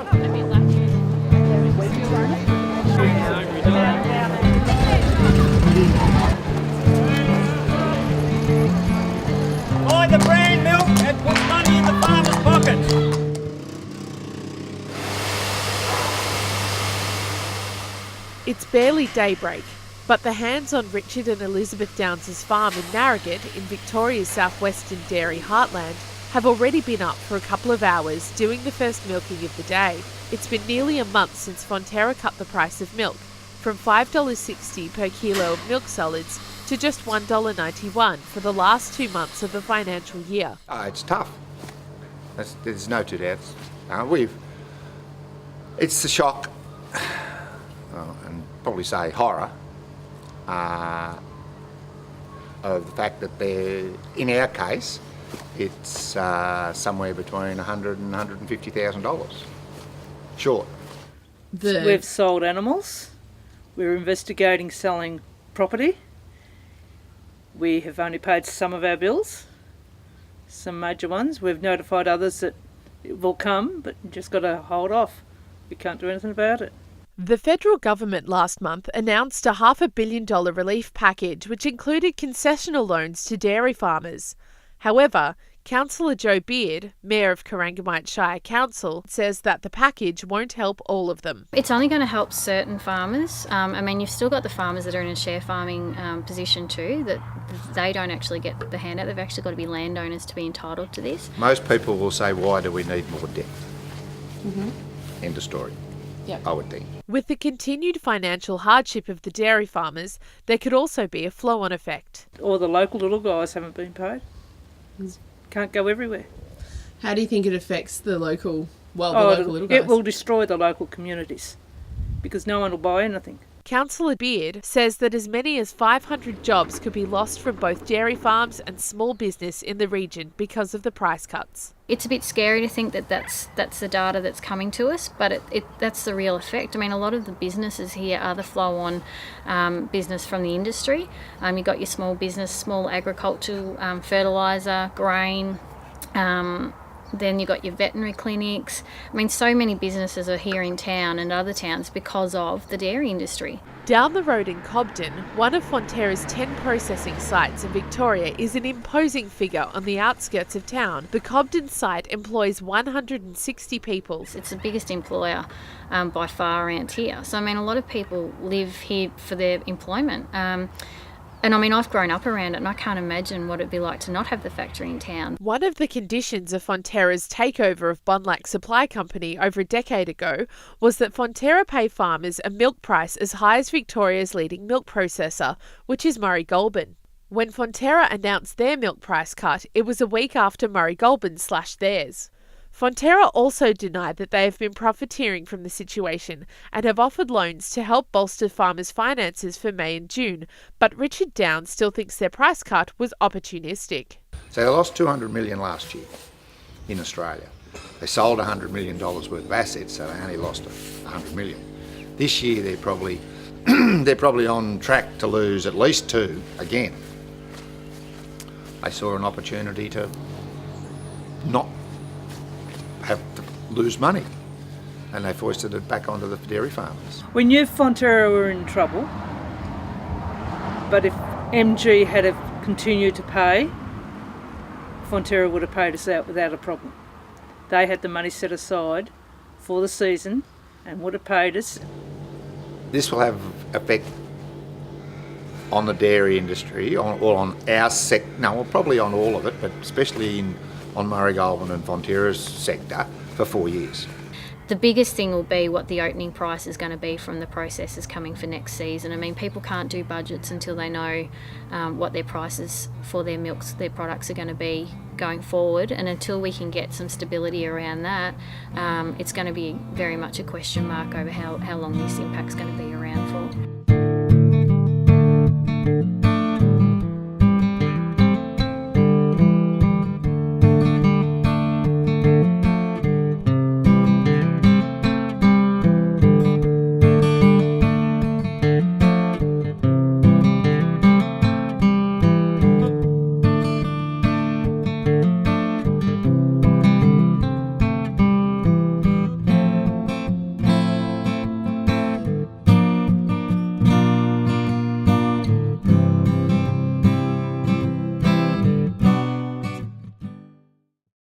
Buy the brand milk and put money in the farmer's pockets. It's barely daybreak, but the hands on Richard and Elizabeth Downs' farm in Narrogate in Victoria's southwestern dairy heartland have already been up for a couple of hours doing the first milking of the day. It's been nearly a month since Fonterra cut the price of milk from $5.60 per kilo of milk solids to just $1.91 for the last 2 months of the financial year. It's tough. There's no two doubts. It's the shock, and probably say horror, of the fact that in our case, it's somewhere between $100,000 and $150,000 short. We've sold animals. We're investigating selling property. We have only paid some of our bills, some major ones. We've notified others that it will come, but you just got to hold off. We can't do anything about it. The federal government last month announced a $500 million relief package which included concessional loans to dairy farmers. However, Councillor Joe Beard, Mayor of Corangamite Shire Council, says that the package won't help all of them. It's only going to help certain farmers. You've still got the farmers that are in a share farming position too, that they don't actually get the handout. They've actually got to be landowners to be entitled to this. Most people will say, why do we need more debt? End of story. Yep. I would think. With the continued financial hardship of the dairy farmers, there could also be a flow-on effect. All the local little guys haven't been paid. Can't go everywhere. How do you think it affects the local little guys? It will destroy the local communities because no one will buy anything. Councillor Beard says that as many as 500 jobs could be lost from both dairy farms and small business in the region because of the price cuts. It's a bit scary to think that that's the data that's coming to us, but that's the real effect. A lot of the businesses here are the flow-on business from the industry. You've got your small business, small agricultural, fertiliser, grain, then you've got your veterinary clinics. So many businesses are here in town and other towns because of the dairy industry. Down the road in Cobden, one of Fonterra's 10 processing sites in Victoria is an imposing figure on the outskirts of town. The Cobden site employs 160 people. It's the biggest employer by far around here. So, a lot of people live here for their employment. I've grown up around it and I can't imagine what it'd be like to not have the factory in town. One of the conditions of Fonterra's takeover of Bonlac Supply Company over a decade ago was that Fonterra pay farmers a milk price as high as Victoria's leading milk processor, which is Murray Goulburn. When Fonterra announced their milk price cut, it was a week after Murray Goulburn slashed theirs. Fonterra also denied that they have been profiteering from the situation and have offered loans to help bolster farmers' finances for May and June, but Richard Downs still thinks their price cut was opportunistic. So they lost $200 million last year in Australia. They sold $100 million worth of assets, so they only lost $100 million. This year they're probably on track to lose at least $2 again. They saw an opportunity to not have to lose money, and they foisted it back onto the dairy farmers. We knew Fonterra were in trouble, but if MG had have continued to pay, Fonterra would have paid us out without a problem. They had the money set aside for the season and would have paid us. This will have effect on the dairy industry, on our sector. No, well, probably on all of it, but especially on Murray Goulburn and Fonterra's sector for 4 years. The biggest thing will be what the opening price is going to be from the processors coming for next season. People can't do budgets until they know what their prices for their milks, their products are going to be going forward, and until we can get some stability around that, it's going to be very much a question mark over how long this impact's going to be around for.